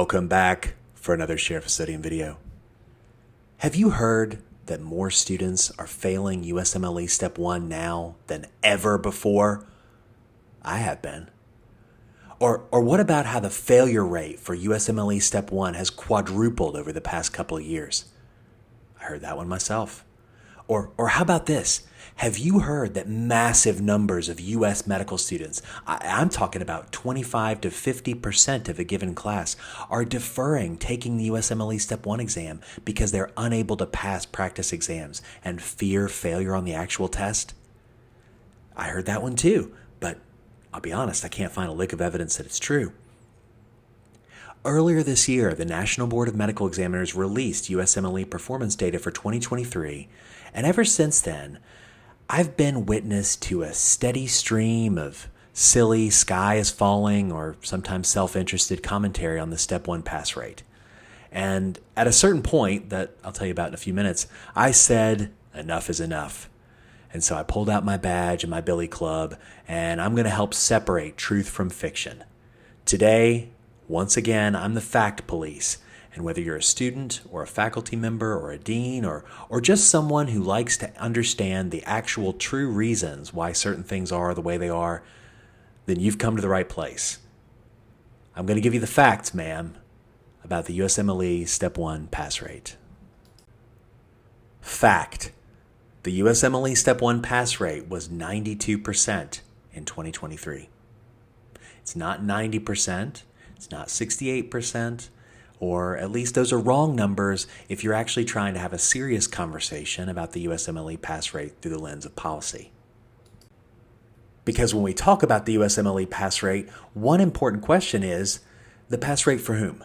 Welcome back for another Sheriff Custodian video. Have you heard that more students are failing USMLE Step 1 now than ever before? I have been. Or what about how the failure rate for USMLE Step 1 has quadrupled over the past couple of years? I heard that one myself. Or how about this? Have you heard that massive numbers of U.S. medical students, I'm talking about 25 to 50% of a given class, are deferring taking the USMLE Step 1 exam because they're unable to pass practice exams and fear failure on the actual test? I heard that one too, but I'll be honest, I can't find a lick of evidence that it's true. Earlier this year, the National Board of Medical Examiners released USMLE performance data for 2023, and ever since then, I've been witness to a steady stream of silly sky is falling or sometimes self-interested commentary on the Step 1 pass rate. And at a certain point that I'll tell you about in a few minutes, I said enough is enough. And so I pulled out my badge and my billy club, and I'm going to help separate truth from fiction. Today, once again, I'm the fact police. And whether you're a student or a faculty member or a dean or just someone who likes to understand the actual true reasons why certain things are the way they are, then you've come to the right place. I'm going to give you the facts, ma'am, about the USMLE Step 1 pass rate. Fact. The USMLE Step 1 pass rate was 92% in 2023. It's not 90%. It's not 68%. Or at least those are wrong numbers if you're actually trying to have a serious conversation about the USMLE pass rate through the lens of policy. Because when we talk about the USMLE pass rate, one important question is the pass rate for whom?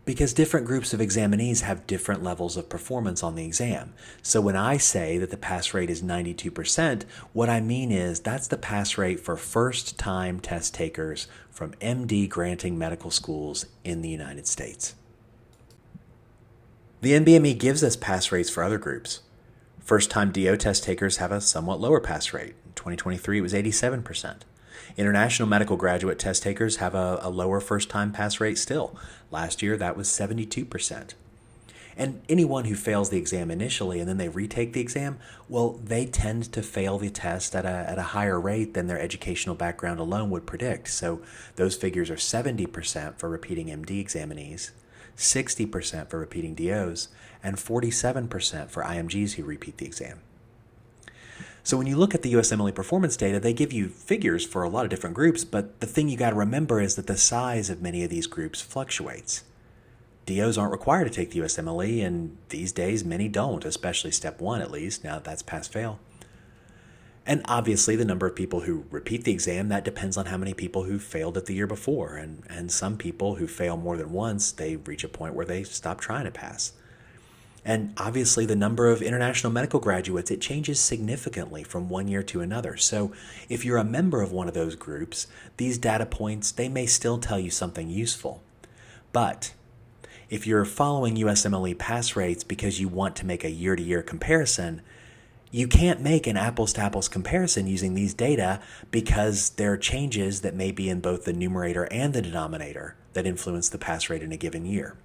Because different groups of examinees have different levels of performance on the exam. So when I say that the pass rate is 92%, what I mean is that's the pass rate for first-time test takers from MD granting medical schools in the United States. The NBME gives us pass rates for other groups. First-time DO test takers have a somewhat lower pass rate. In 2023, it was 87%. International medical graduate test takers have a lower first-time pass rate still. Last year, that was 72%. And anyone who fails the exam initially and then they retake the exam, well, they tend to fail the test at a higher rate than their educational background alone would predict. So those figures are 70% for repeating MD examinees, 60% for repeating DOs, and 47% for IMGs who repeat the exam. So when you look at the USMLE performance data, they give you figures for a lot of different groups, but the thing you got to remember is that the size of many of these groups fluctuates. DOs aren't required to take the USMLE, and these days many don't, especially Step 1 at least, now that that's pass-fail. And obviously the number of people who repeat the exam, that depends on how many people who failed it the year before, and some people who fail more than once, they reach a point where they stop trying to pass. And obviously the number of international medical graduates, it changes significantly from one year to another. So if you're a member of one of those groups, these data points, they may still tell you something useful. But if you're following USMLE pass rates because you want to make a year-to-year comparison, you can't make an apples-to-apples comparison using these data because there are changes that may be in both the numerator and the denominator that influence the pass rate in a given year.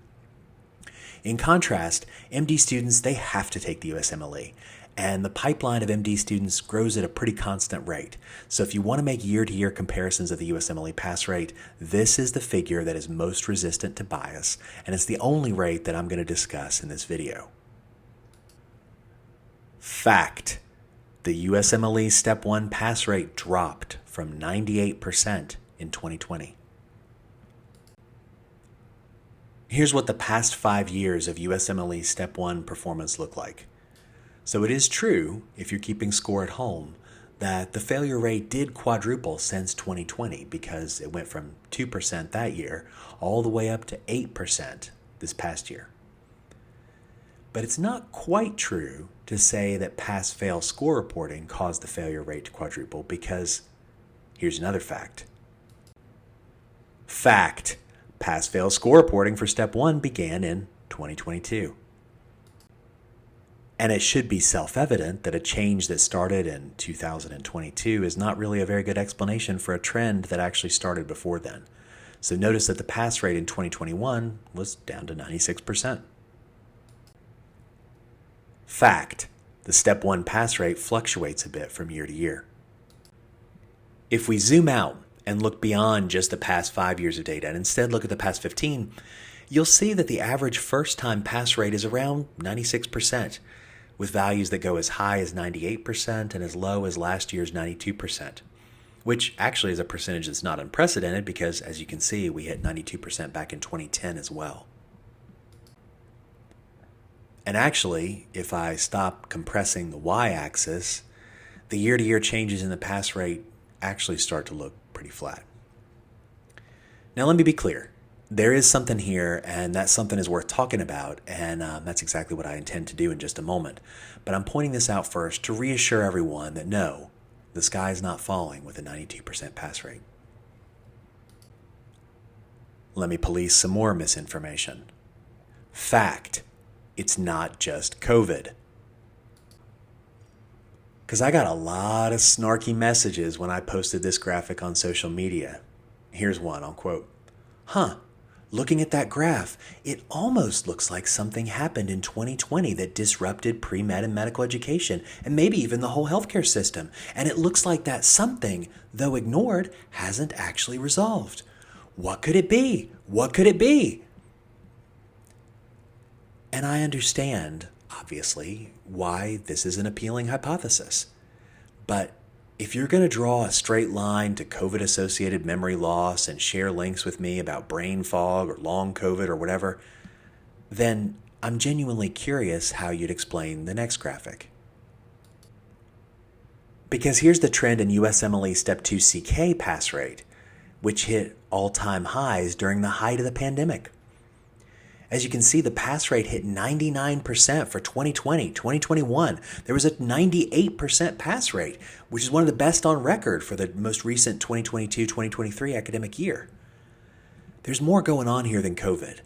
In contrast, MD students, they have to take the USMLE, and the pipeline of MD students grows at a pretty constant rate. So if you want to make year-to-year comparisons of the USMLE pass rate, this is the figure that is most resistant to bias, and it's the only rate that I'm going to discuss in this video. Fact: the USMLE Step 1 pass rate dropped from 98% in 2020. Here's what the past 5 years of USMLE Step 1 performance look like. So it is true, if you're keeping score at home, that the failure rate did quadruple since 2020 because it went from 2% that year all the way up to 8% this past year. But it's not quite true to say that pass-fail score reporting caused the failure rate to quadruple because here's another fact. Fact: pass-fail score reporting for Step 1 began in 2022. And it should be self-evident that a change that started in 2022 is not really a very good explanation for a trend that actually started before then. So notice that the pass rate in 2021 was down to 96%. Fact: the Step 1 pass rate fluctuates a bit from year to year. If we zoom out and look beyond just the past 5 years of data and instead look at the past 15, you'll see that the average first-time pass rate is around 96%, with values that go as high as 98% and as low as last year's 92%, which actually is a percentage that's not unprecedented because, as you can see, we hit 92% back in 2010 as well. And actually, if I stop compressing the y-axis, the year-to-year changes in the pass rate actually start to look pretty flat. Now let me be clear. There is something here, and that something is worth talking about, and that's exactly what I intend to do in just a moment. But I'm pointing this out first to reassure everyone that no, the sky is not falling with a 92% pass rate. Let me police some more misinformation. Fact: it's not just COVID. Because I got a lot of snarky messages when I posted this graphic on social media. Here's one, I'll quote. Looking at that graph, it almost looks like something happened in 2020 that disrupted pre-med and medical education, and maybe even the whole healthcare system. And it looks like that something, though ignored, hasn't actually resolved. What could it be? What could it be? And I understand, obviously, why this is an appealing hypothesis. But if you're going to draw a straight line to COVID-associated memory loss and share links with me about brain fog or long COVID or whatever, then I'm genuinely curious how you'd explain the next graphic. Because here's the trend in USMLE Step 2 CK pass rate, which hit all-time highs during the height of the pandemic. As you can see, the pass rate hit 99% for 2020, 2021. There was a 98% pass rate, which is one of the best on record for the most recent 2022-2023 academic year. There's more going on here than COVID.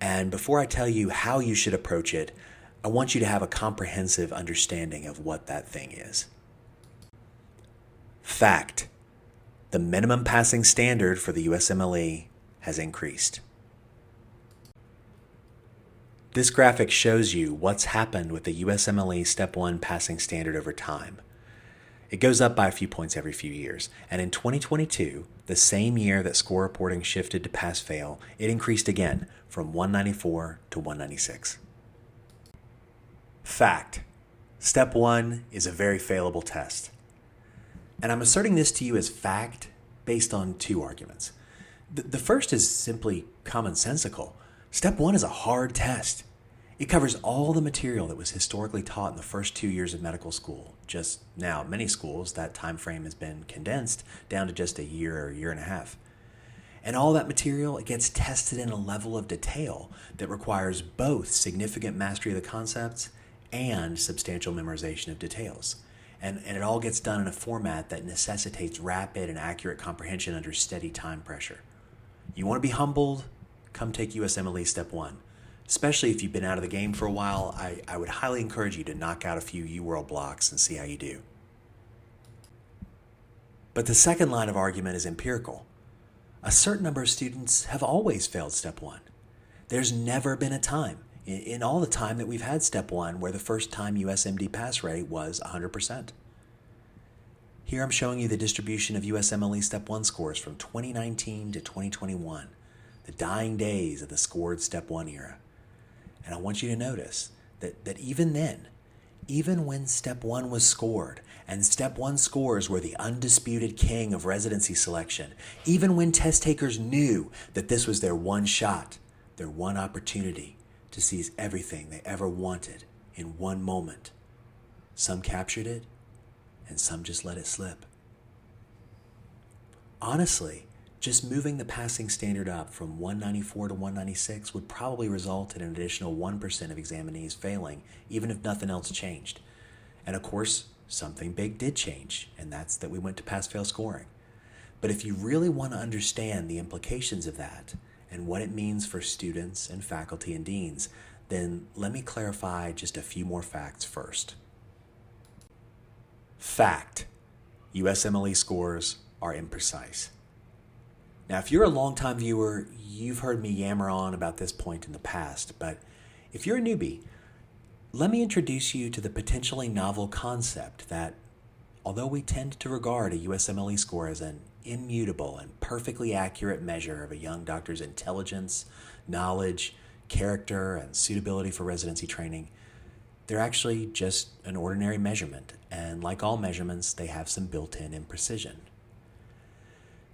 And before I tell you how you should approach it, I want you to have a comprehensive understanding of what that thing is. Fact: the minimum passing standard for the USMLE has increased. This graphic shows you what's happened with the USMLE Step 1 passing standard over time. It goes up by a few points every few years, and in 2022, the same year that score reporting shifted to pass-fail, it increased again from 194 to 196. Fact: Step 1 is a very failable test. And I'm asserting this to you as fact based on two arguments. The first is simply commonsensical. Step 1 is a hard test. It covers all the material that was historically taught in the first 2 years of medical school. Just now, in many schools, that time frame has been condensed down to just a year or a year and a half. And all that material, it gets tested in a level of detail that requires both significant mastery of the concepts and substantial memorization of details. And it all gets done in a format that necessitates rapid and accurate comprehension under steady time pressure. You want to be humbled? Come take USMLE Step 1. Especially if you've been out of the game for a while, I would highly encourage you to knock out a few UWorld blocks and see how you do. But the second line of argument is empirical. A certain number of students have always failed Step 1. There's never been a time, in all the time that we've had Step 1, where the first time USMD pass rate was 100%. Here I'm showing you the distribution of USMLE Step 1 scores from 2019 to 2021, the dying days of the scored Step 1 era. And I want you to notice that even then, even when Step 1 was scored, and Step 1 scores were the undisputed king of residency selection, even when test takers knew that this was their one shot, their one opportunity to seize everything they ever wanted in one moment, some captured it, and some just let it slip. Honestly, just moving the passing standard up from 194 to 196 would probably result in an additional 1% of examinees failing, even if nothing else changed. And of course, something big did change, and that's that we went to pass-fail scoring. But if you really want to understand the implications of that and what it means for students and faculty and deans, then let me clarify just a few more facts first. Fact: USMLE scores are imprecise. Now, if you're a longtime viewer, you've heard me yammer on about this point in the past, but if you're a newbie, let me introduce you to the potentially novel concept that, although we tend to regard a USMLE score as an immutable and perfectly accurate measure of a young doctor's intelligence, knowledge, character, and suitability for residency training, they're actually just an ordinary measurement, and like all measurements, they have some built-in imprecision.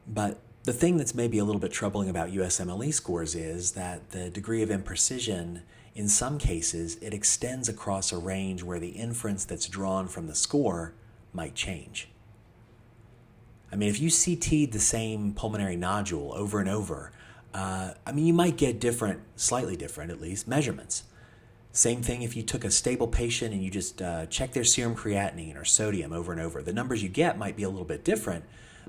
But the thing that's maybe a little bit troubling about USMLE scores is that the degree of imprecision, in some cases, it extends across a range where the inference that's drawn from the score might change. I mean, if you CT'd the same pulmonary nodule over and over, you might get different, slightly different at least, measurements. Same thing if you took a stable patient and you just check their serum creatinine or sodium over and over. The numbers you get might be a little bit different,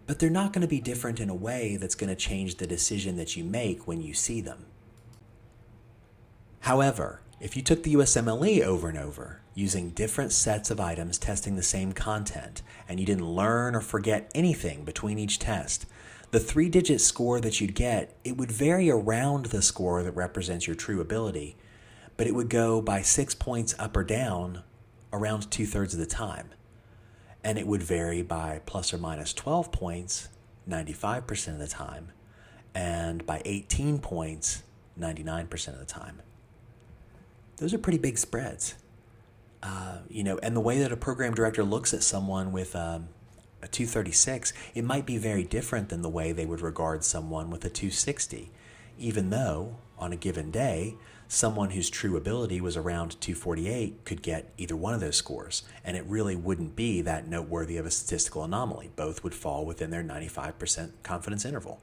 but they're not going to be different in a way that's going to change the decision that you make when you see them. However, if you took the USMLE over and over, using different sets of items testing the same content, and you didn't learn or forget anything between each test, the 3-digit score that you'd get, it would vary around the score that represents your true ability, but it would go by 6 points up or down around 2/3 of the time. And it would vary by plus or minus 12 points 95% of the time, and by 18 points 99% of the time. Those are pretty big spreads. And the way that a program director looks at someone with a 236, it might be very different than the way they would regard someone with a 260, even though, on a given day, someone whose true ability was around 248 could get either one of those scores, and it really wouldn't be that noteworthy of a statistical anomaly. Both would fall within their 95% confidence interval.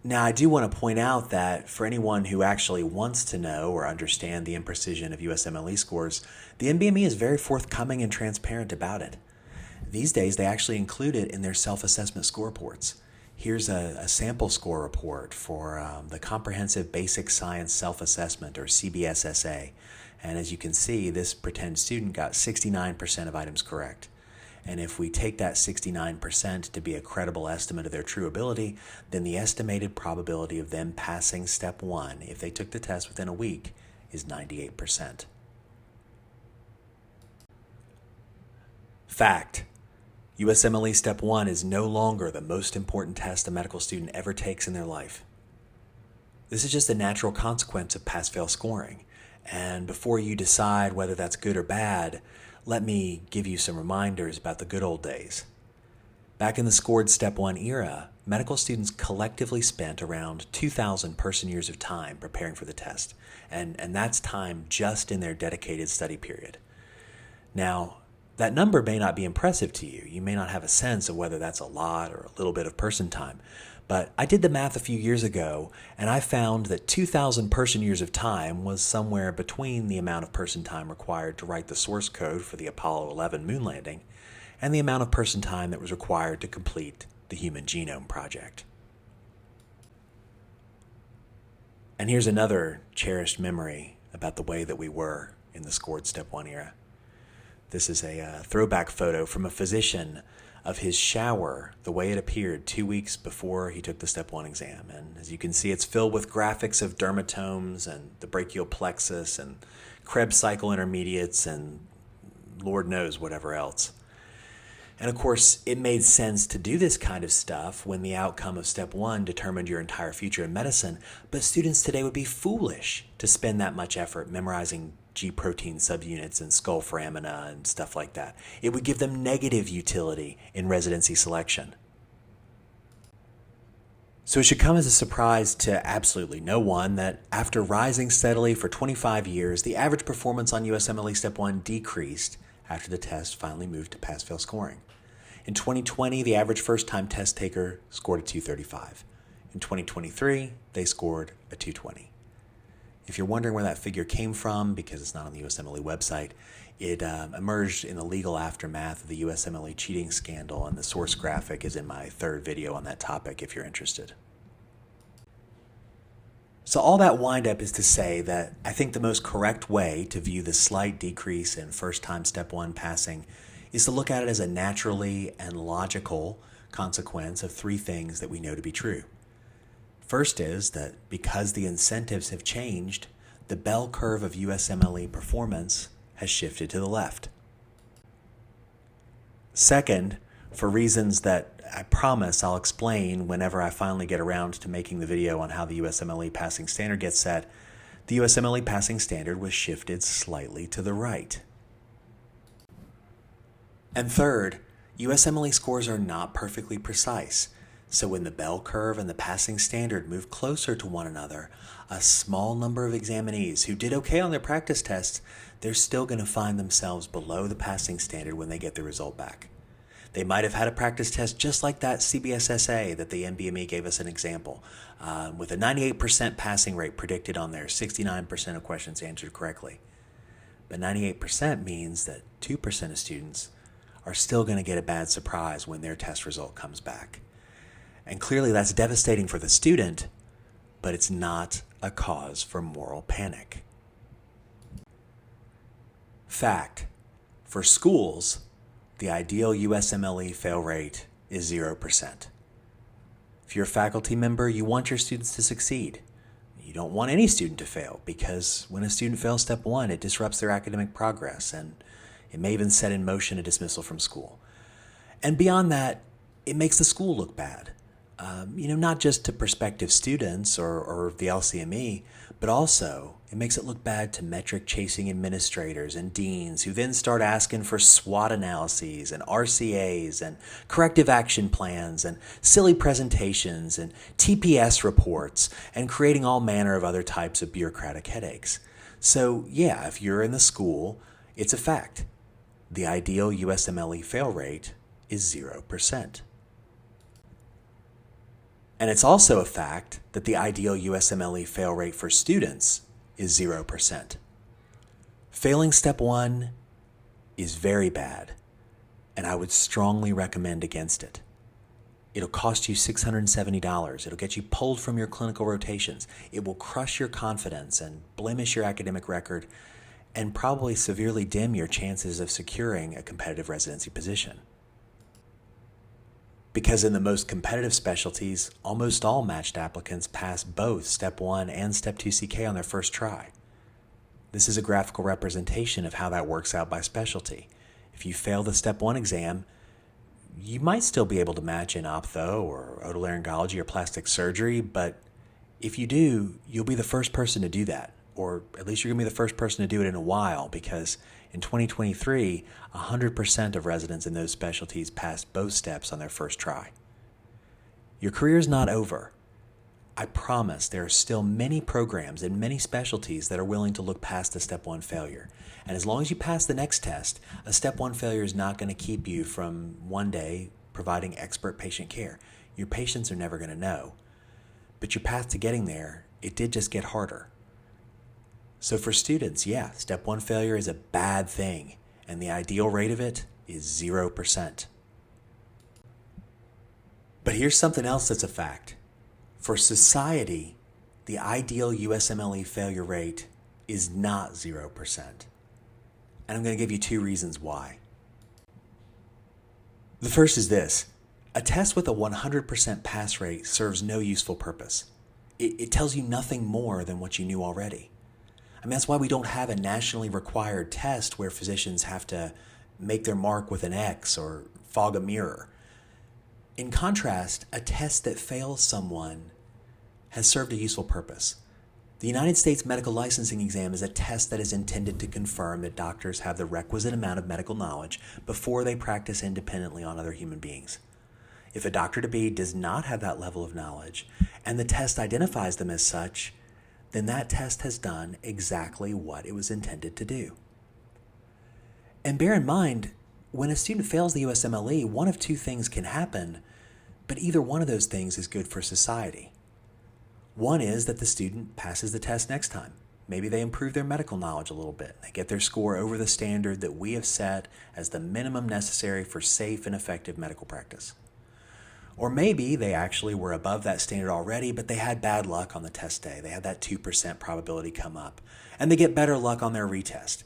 Now, I do want to point out that for anyone who actually wants to know or understand the imprecision of USMLE scores, the NBME is very forthcoming and transparent about it. These days, they actually include it in their self-assessment score reports. Here's a sample score report for the Comprehensive Basic Science Self-Assessment, or CBSSA. And as you can see, this pretend student got 69% of items correct. And if we take that 69% to be a credible estimate of their true ability, then the estimated probability of them passing step 1, if they took the test within a week, is 98%. Fact: USMLE Step 1 is no longer the most important test a medical student ever takes in their life. This is just a natural consequence of pass-fail scoring. And before you decide whether that's good or bad, let me give you some reminders about the good old days. Back in the scored Step 1 era, medical students collectively spent around 2,000 person-years of time preparing for the test, and that's time just in their dedicated study period. Now, that number may not be impressive to you. You may not have a sense of whether that's a lot or a little bit of person time. But I did the math a few years ago, and I found that 2,000 person-years of time was somewhere between the amount of person time required to write the source code for the Apollo 11 moon landing and the amount of person time that was required to complete the Human Genome Project. And here's another cherished memory about the way that we were in the scored Step 1 era. This is a throwback photo from a physician of his shower, the way it appeared 2 weeks before he took the Step 1 exam. And as you can see, it's filled with graphics of dermatomes and the brachial plexus and Krebs cycle intermediates and Lord knows whatever else. And of course, it made sense to do this kind of stuff when the outcome of Step 1 determined your entire future in medicine, but students today would be foolish to spend that much effort memorizing G protein subunits and skull foramina and stuff like that. It would give them negative utility in residency selection. So it should come as a surprise to absolutely no one that after rising steadily for 25 years, the average performance on USMLE Step 1 decreased after the test finally moved to pass-fail scoring. In 2020, the average first-time test taker scored a 235. In 2023, they scored a 220. If you're wondering where that figure came from, because it's not on the USMLE website, it emerged in the legal aftermath of the USMLE cheating scandal, and the source graphic is in my third video on that topic if you're interested. So all that wind-up is to say that I think the most correct way to view the slight decrease in first-time Step 1 passing is to look at it as a naturally and logical consequence of three things that we know to be true. First is that because the incentives have changed, the bell curve of USMLE performance has shifted to the left. Second, for reasons that I promise I'll explain whenever I finally get around to making the video on how the USMLE passing standard gets set, the USMLE passing standard was shifted slightly to the right. And third, USMLE scores are not perfectly precise, so when the bell curve and the passing standard move closer to one another, a small number of examinees who did okay on their practice tests, they're still going to find themselves below the passing standard when they get the result back. They might have had a practice test just like that CBSSA that the NBME gave us an example, with a 98% passing rate predicted on there, 69% of questions answered correctly. But 98% means that 2% of students are still going to get a bad surprise when their test result comes back. And clearly that's devastating for the student, but it's not a cause for moral panic. Fact: for schools, the ideal USMLE fail rate is 0%. If you're a faculty member, you want your students to succeed. You don't want any student to fail, because when a student fails step one, it disrupts their academic progress, and it may even set in motion a dismissal from school. And beyond that, it makes the school look bad. Not just to prospective students or the LCME, but also it makes it look bad to metric-chasing administrators and deans who then start asking for SWOT analyses and RCAs and corrective action plans and silly presentations and TPS reports and creating all manner of other types of bureaucratic headaches. So yeah, if you're in the school, it's a fact. The ideal USMLE fail rate is 0%. And it's also a fact that the ideal USMLE fail rate for students is 0%. Failing step one is very bad, and I would strongly recommend against it. It'll cost you $670. It'll get you pulled from your clinical rotations. It will crush your confidence and blemish your academic record, and probably severely dim your chances of securing a competitive residency position. Because in the most competitive specialties, almost all matched applicants pass both Step 1 and Step 2 CK on their first try. This is a graphical representation of how that works out by specialty. If you fail the Step 1 exam, you might still be able to match in ophtho or otolaryngology or plastic surgery, but if you do, you'll be the first person to do that, or at least you're going to be the first person to do it in a while, because in 2023, 100% of residents in those specialties passed both steps on their first try. Your career is not over. I promise there are still many programs in many specialties that are willing to look past a Step 1 failure. And as long as you pass the next test, a Step 1 failure is not going to keep you from one day providing expert patient care. Your patients are never going to know. But your path to getting there, it did just get harder. So for students, yeah, Step 1 failure is a bad thing, and the ideal rate of it is 0%. But here's something else that's a fact. For society, the ideal USMLE failure rate is not 0%. And I'm going to give you two reasons why. The first is this: a test with a 100% pass rate serves no useful purpose. It tells you nothing more than what you knew already. I mean, that's why we don't have a nationally required test where physicians have to make their mark with an X or fog a mirror. In contrast, a test that fails someone has served a useful purpose. The United States medical licensing exam is a test that is intended to confirm that doctors have the requisite amount of medical knowledge before they practice independently on other human beings. If a doctor-to-be does not have that level of knowledge, and the test identifies them as such, then that test has done exactly what it was intended to do. And bear in mind, when a student fails the USMLE, one of two things can happen, but either one of those things is good for society. One is that the student passes the test next time. Maybe they improve their medical knowledge a little bit. They get their score over the standard that we have set as the minimum necessary for safe and effective medical practice. Or maybe they actually were above that standard already, but they had bad luck on the test day. They had that 2% probability come up, and they get better luck on their retest.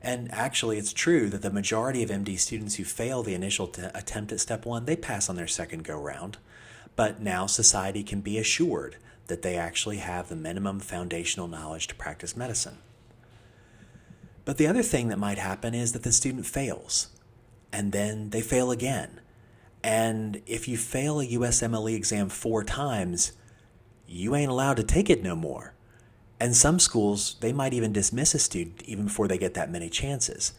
And actually, it's true that the majority of MD students who fail the initial attempt at Step 1, they pass on their second go-round. But now society can be assured that they actually have the minimum foundational knowledge to practice medicine. But the other thing that might happen is that the student fails, and then they fail again. And if you fail a USMLE exam 4 times, you ain't allowed to take it no more. And some schools, they might even dismiss a student even before they get that many chances.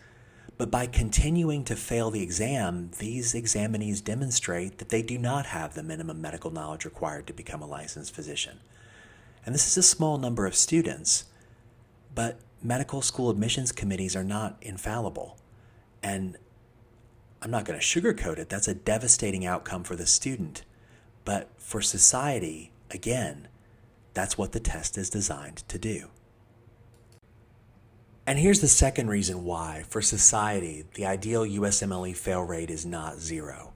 But by continuing to fail the exam, these examinees demonstrate that they do not have the minimum medical knowledge required to become a licensed physician. And this is a small number of students, but medical school admissions committees are not infallible. And I'm not going to sugarcoat it, that's a devastating outcome for the student. But for society, again, that's what the test is designed to do. And here's the second reason why, for society, the ideal USMLE fail rate is not 0.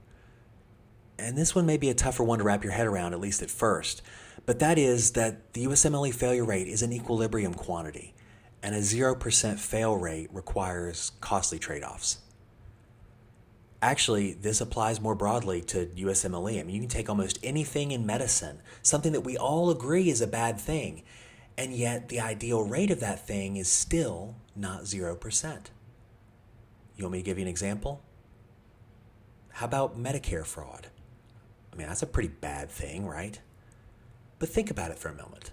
And this one may be a tougher one to wrap your head around, at least at first, but that is that the USMLE failure rate is an equilibrium quantity, and a 0% fail rate requires costly trade-offs. Actually, this applies more broadly to USMLE. I mean, you can take almost anything in medicine, something that we all agree is a bad thing, and yet the ideal rate of that thing is still not 0%. You want me to give you an example? How about Medicare fraud? I mean, that's a pretty bad thing, right? But think about it for a moment.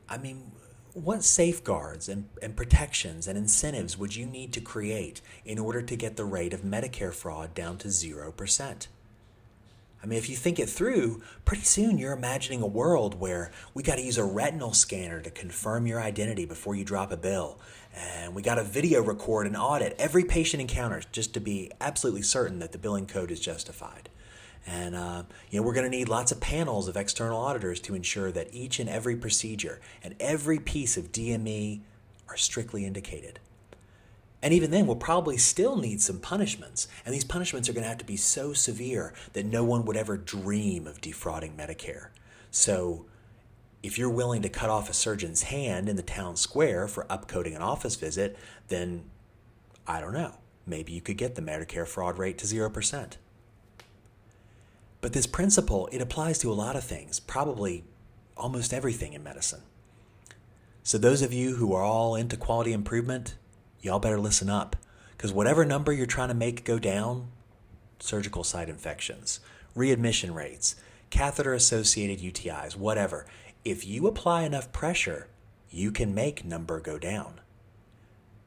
I mean, what safeguards and protections and incentives would you need to create in order to get the rate of Medicare fraud down to 0%? I mean, if you think it through, pretty soon you're imagining a world where we got to use a retinal scanner to confirm your identity before you drop a bill. And we got to video record and audit every patient encounters just to be absolutely certain that the billing code is justified. And we're going to need lots of panels of external auditors to ensure that each and every procedure and every piece of DME are strictly indicated. And even then, we'll probably still need some punishments. And these punishments are going to have to be so severe that no one would ever dream of defrauding Medicare. So if you're willing to cut off a surgeon's hand in the town square for upcoding an office visit, then, I don't know, maybe you could get the Medicare fraud rate to 0%. But this principle, it applies to a lot of things, probably almost everything in medicine. So those of you who are all into quality improvement, y'all better listen up, because whatever number you're trying to make go down, surgical site infections, readmission rates, catheter-associated UTIs, whatever, if you apply enough pressure, you can make number go down.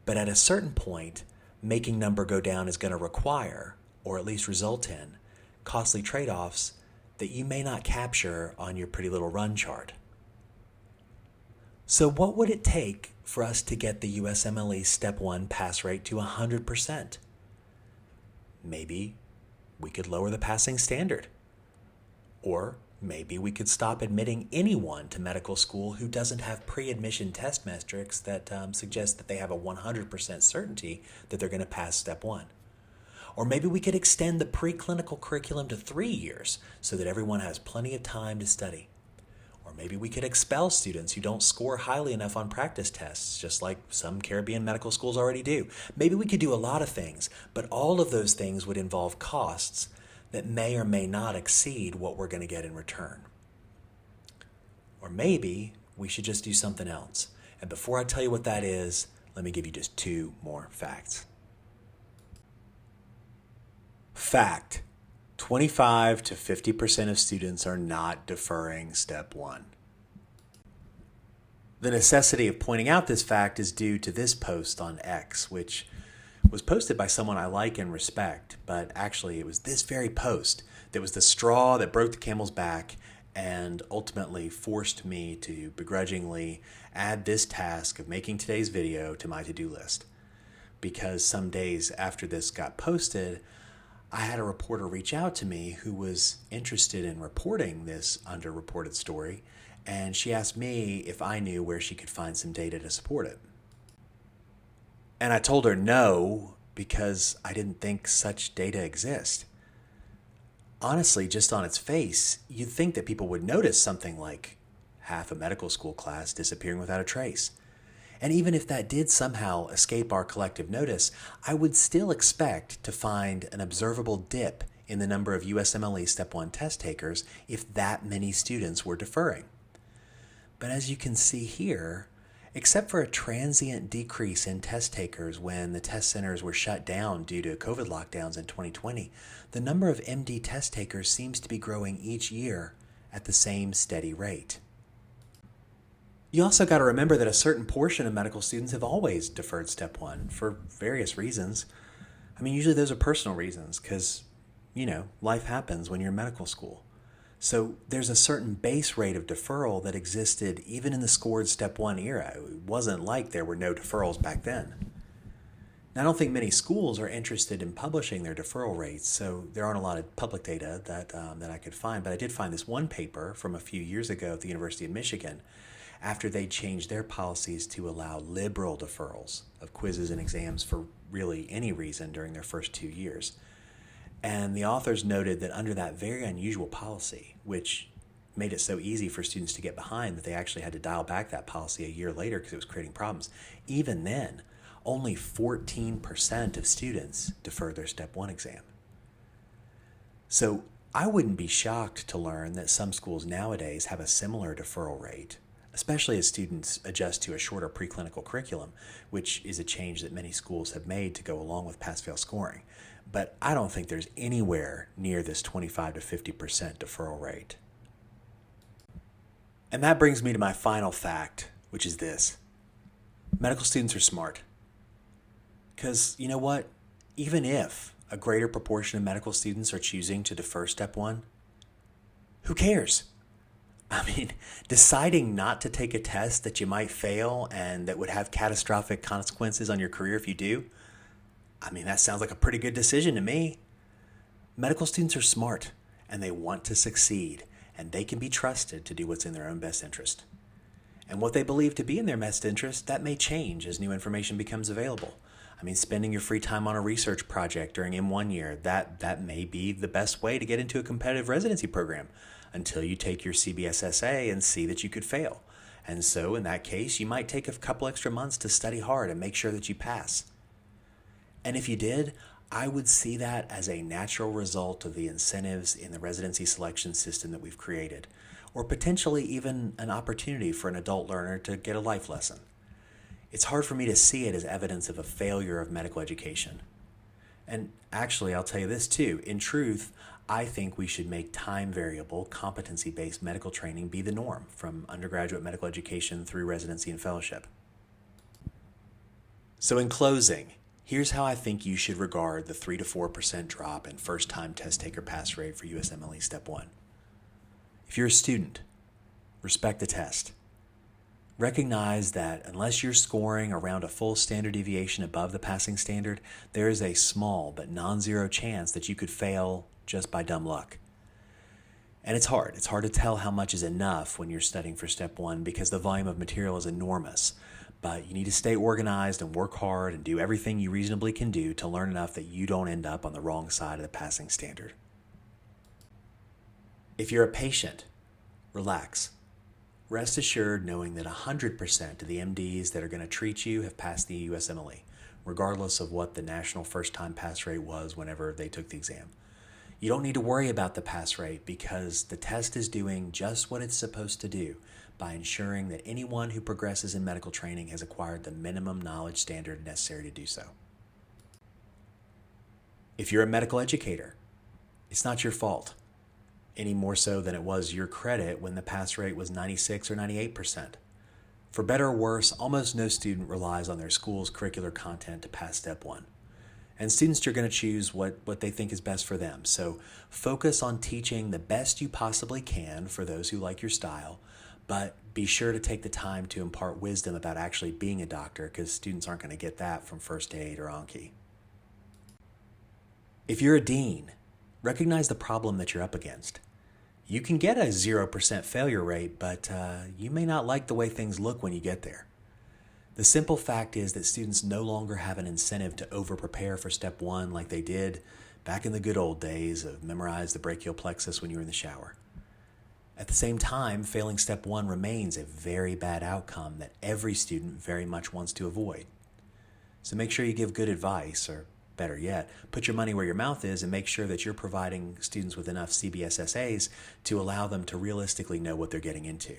But at a certain point, making number go down is going to require, or at least result in, costly trade-offs that you may not capture on your pretty little run chart. So what would it take for us to get the USMLE Step 1 pass rate to 100%? Maybe we could lower the passing standard. Or maybe we could stop admitting anyone to medical school who doesn't have pre-admission test metrics that suggest that they have a 100% certainty that they're going to pass Step 1. Or maybe we could extend the preclinical curriculum to 3 years so that everyone has plenty of time to study. Or maybe we could expel students who don't score highly enough on practice tests, just like some Caribbean medical schools already do. Maybe we could do a lot of things, but all of those things would involve costs that may or may not exceed what we're going to get in return. Or maybe we should just do something else. And before I tell you what that is, let me give you just 2 more facts. Fact: 25 to 50% of students are not deferring Step 1. The necessity of pointing out this fact is due to this post on X, which was posted by someone I like and respect, but actually it was this very post that was the straw that broke the camel's back and ultimately forced me to begrudgingly add this task of making today's video to my to-do list. Because some days after this got posted, I had a reporter reach out to me who was interested in reporting this underreported story, and she asked me if I knew where she could find some data to support it. And I told her no, because I didn't think such data exist. Honestly, just on its face, you'd think that people would notice something like half a medical school class disappearing without a trace. And even if that did somehow escape our collective notice, I would still expect to find an observable dip in the number of USMLE Step 1 test takers if that many students were deferring. But as you can see here, except for a transient decrease in test takers when the test centers were shut down due to COVID lockdowns in 2020, the number of MD test takers seems to be growing each year at the same steady rate. You also got to remember that a certain portion of medical students have always deferred Step 1 for various reasons. I mean, usually those are personal reasons because, life happens when you're in medical school. So there's a certain base rate of deferral that existed even in the scored Step 1 era. It wasn't like there were no deferrals back then. Now, I don't think many schools are interested in publishing their deferral rates, so there aren't a lot of public data that I could find. But I did find this one paper from a few years ago at the University of Michigan after they changed their policies to allow liberal deferrals of quizzes and exams for really any reason during their first 2 years. And the authors noted that under that very unusual policy, which made it so easy for students to get behind that they actually had to dial back that policy a year later because it was creating problems, even then, only 14% of students deferred their Step 1 exam. So I wouldn't be shocked to learn that some schools nowadays have a similar deferral rate, especially as students adjust to a shorter preclinical curriculum, which is a change that many schools have made to go along with pass-fail scoring. But I don't think there's anywhere near this 25 to 50% deferral rate. And that brings me to my final fact, which is this. Medical students are smart. Because you know what? Even if a greater proportion of medical students are choosing to defer Step 1, who cares? I mean, deciding not to take a test that you might fail and that would have catastrophic consequences on your career if you do, that sounds like a pretty good decision to me. Medical students are smart and they want to succeed, and they can be trusted to do what's in their own best interest. And what they believe to be in their best interest, that may change as new information becomes available. Spending your free time on a research project during M1 year, that may be the best way to get into a competitive residency program until you take your CBSSA and see that you could fail. And so in that case, you might take a couple extra months to study hard and make sure that you pass. And if you did, I would see that as a natural result of the incentives in the residency selection system that we've created, or potentially even an opportunity for an adult learner to get a life lesson. It's hard for me to see it as evidence of a failure of medical education. And actually, I'll tell you this too. In truth, I think we should make time variable, competency-based medical training be the norm from undergraduate medical education through residency and fellowship. So in closing, here's how I think you should regard the 3 to 4% drop in first-time test taker pass rate for USMLE Step 1. If you're a student, respect the test. Recognize that unless you're scoring around a full standard deviation above the passing standard, there is a small but non-zero chance that you could fail just by dumb luck. And it's hard. It's hard to tell how much is enough when you're studying for Step 1 because the volume of material is enormous. But you need to stay organized and work hard and do everything you reasonably can do to learn enough that you don't end up on the wrong side of the passing standard. If you're a patient, relax. Rest assured knowing that 100% of the MDs that are going to treat you have passed the USMLE, regardless of what the national first-time pass rate was whenever they took the exam. You don't need to worry about the pass rate because the test is doing just what it's supposed to do by ensuring that anyone who progresses in medical training has acquired the minimum knowledge standard necessary to do so. If you're a medical educator, it's not your fault, any more so than it was your credit when the pass rate was 96 or 98%. For better or worse, almost no student relies on their school's curricular content to pass Step 1. And students are going to choose what they think is best for them. So focus on teaching the best you possibly can for those who like your style, but be sure to take the time to impart wisdom about actually being a doctor because students aren't going to get that from first aid or Anki. If you're a dean, recognize the problem that you're up against. You can get a 0% failure rate, but you may not like the way things look when you get there. The simple fact is that students no longer have an incentive to over-prepare for Step 1 like they did back in the good old days of memorize the brachial plexus when you were in the shower. At the same time, failing step 1 remains a very bad outcome that every student very much wants to avoid. So make sure you give good advice, or better yet, put your money where your mouth is and make sure that you're providing students with enough CBSSAs to allow them to realistically know what they're getting into.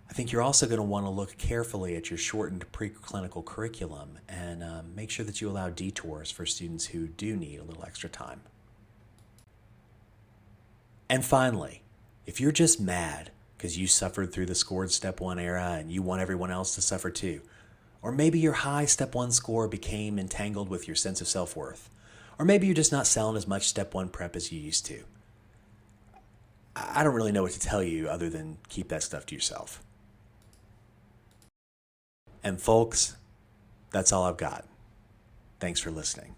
I think you're also going to want to look carefully at your shortened preclinical curriculum and make sure that you allow detours for students who do need a little extra time. And finally, if you're just mad because you suffered through the scored Step 1 era and you want everyone else to suffer too, or maybe your high Step 1 score became entangled with your sense of self-worth, or maybe you're just not selling as much Step 1 prep as you used to, I don't really know what to tell you other than keep that stuff to yourself. And folks, that's all I've got. Thanks for listening.